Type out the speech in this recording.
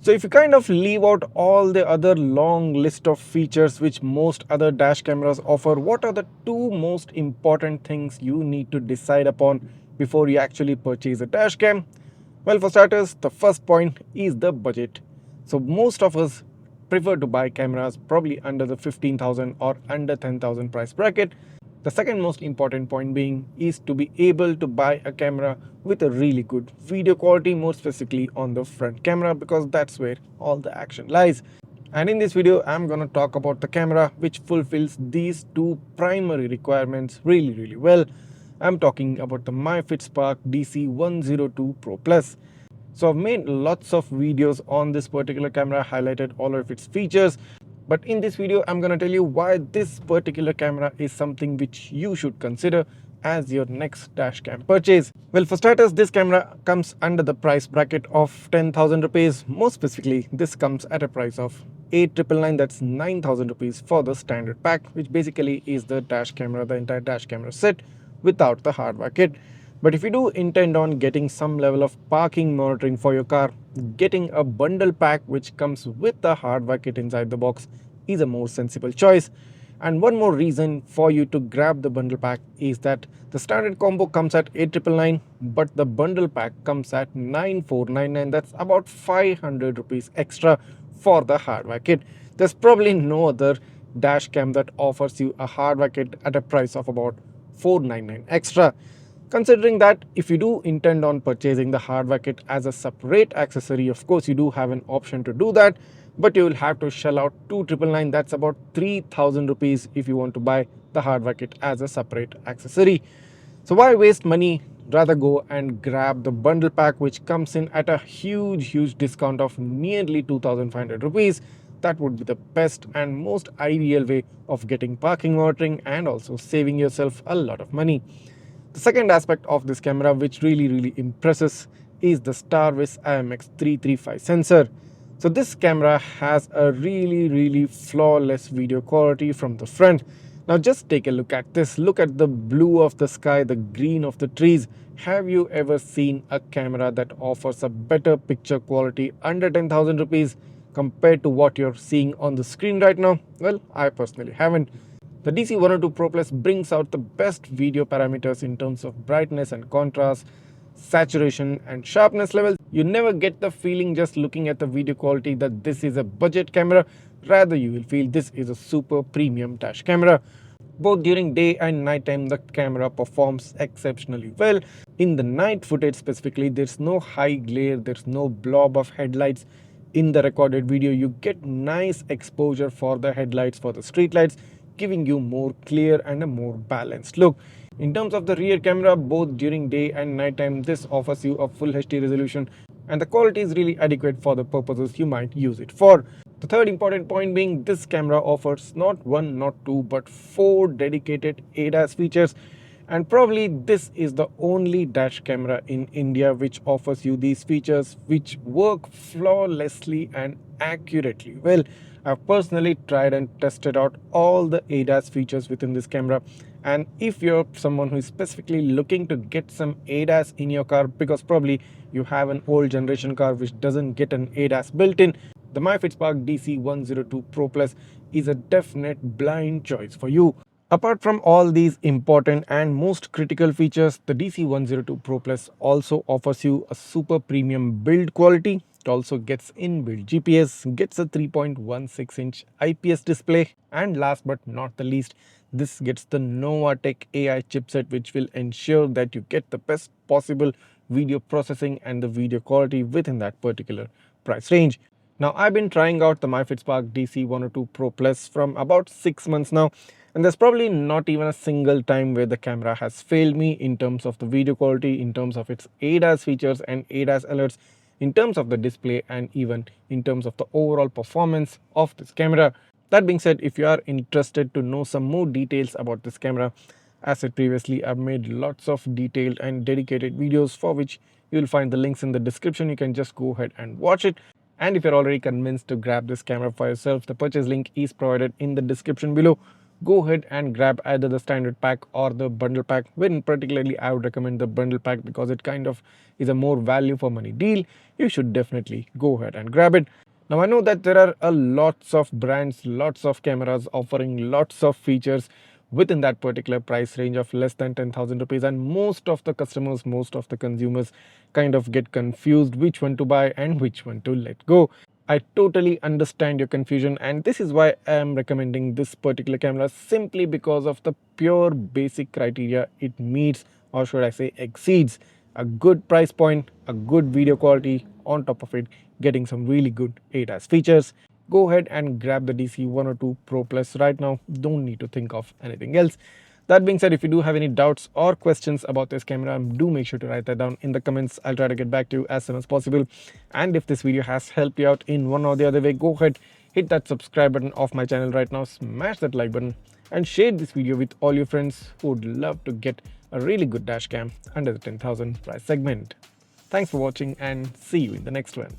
So if you kind of leave out all the other long list of features which most other dash cameras offer, what are the two most important things you need to decide upon before you actually purchase a dash cam? Well, for starters, the first point is the budget. So most of us prefer to buy cameras probably under the 15,000 or under 10,000 price bracket. The second most important point being is to be able to buy a camera with a really good video quality, more specifically on the front camera, because that's where all the action lies. And in this video, I'm gonna talk about the camera which fulfills these two primary requirements really well. I'm talking about the MyFitSpark DC102 Pro Plus. So I've made lots of videos on this particular camera, highlighted all of its features. But in this video, I'm going to tell you why this particular camera is something which you should consider as your next dashcam purchase. Well, for starters, this camera comes under the price bracket of 10,000 rupees. More specifically, this comes at a price of 8,999, that's 9,000 rupees for the standard pack, which basically is the dash camera, the entire dash camera set without the hardware kit. But if you do intend on getting some level of parking monitoring for your car, getting a bundle pack which comes with the hardware kit inside the box is a more sensible choice. And one more reason for you to grab the bundle pack is that the standard combo comes at 8,999, but the bundle pack comes at 9,499. That's about 500 rupees extra for the hardware kit. There's probably no other dash cam that offers you a hardware kit at a price of about 499 extra. Considering that if you do intend on purchasing the hardware kit as a separate accessory, of course you do have an option to do that, but you will have to shell out 2,999, that's about 3,000 rupees if you want to buy the hardware kit as a separate accessory. So why waste money? Rather go and grab the bundle pack which comes in at a huge discount of nearly 2,500 rupees. That would be the best and most ideal way of getting parking monitoring and also saving yourself a lot of money. The second aspect of this camera which really impresses is the Starvis IMX335 sensor. So this camera has a really flawless video quality from the front. Now just take a look at this. Look at the blue of the sky, the green of the trees. Have you ever seen a camera that offers a better picture quality under 10,000 rupees compared to what you're seeing on the screen right now? Well, I personally haven't. The DC102 Pro Plus brings out the best video parameters in terms of brightness and contrast, saturation and sharpness levels. You never get the feeling just looking at the video quality that this is a budget camera. Rather, you will feel this is a super premium dash camera. Both during day and night time, the camera performs exceptionally well. In the night footage specifically, there's no high glare, there's no blob of headlights. In the recorded video, you get nice exposure for the headlights, for the street lights, giving you more clear and a more balanced look. In terms of the rear camera, both during day and night time, this offers you a full HD resolution and the quality is really adequate for the purposes you might use it for. The third important point being this camera offers not one, not two, but 4 dedicated ADAS features. And probably this is the only dash camera in India which offers you these features which work flawlessly and accurately well. I've personally tried and tested out all the ADAS features within this camera, and if you're someone who is specifically looking to get some ADAS in your car because probably you have an old generation car which doesn't get an ADAS built in, the MyFitSpark DC102 Pro Plus is a definite blind choice for you. Apart from all these important and most critical features, the DC102 Pro Plus also offers you a super premium build quality. It also gets inbuilt GPS, gets a 3.16-inch IPS display, and last but not the least, this gets the Novatech AI chipset which will ensure that you get the best possible video processing and the video quality within that particular price range. Now, I've been trying out the MyFitSpark DC102 Pro Plus from about 6 months now, and there's probably not even a single time where the camera has failed me in terms of the video quality, in terms of its ADAS features and ADAS alerts, in terms of the display, and even in terms of the overall performance of this camera. That being said, if you are interested to know some more details about this camera, as said previously, I've made lots of detailed and dedicated videos for which you'll find the links in the description. You can just go ahead and watch it. And if you're already convinced to grab this camera for yourself, the purchase link is provided in the description below. go ahead and grab either the standard pack or the bundle pack. When particularly I would recommend the bundle pack because it kind of is a more value for money deal. You should definitely go ahead and grab it. Now I know that there are a lots of brands, lots of cameras offering lots of features within that particular price range of less than 10,000 rupees, and most of the customers, most of the consumers kind of get confused which one to buy and which one to let go. I totally understand your confusion, and this is why I am recommending this particular camera, simply because of the pure basic criteria it meets, or should I say exceeds. A good price point, a good video quality, on top of it getting some really good ADAS features. Go ahead and grab the DC102 Pro Plus right now. Don't need to think of anything else. That being said, if you do have any doubts or questions about this camera, do make sure to write that down in the comments. I'll try to get back to you as soon as possible. And if this video has helped you out in one or the other way, go ahead, hit that subscribe button of my channel right now, smash that like button, and share this video with all your friends who would love to get a really good dash cam under the 10,000 price segment. Thanks for watching, and see you in the next one.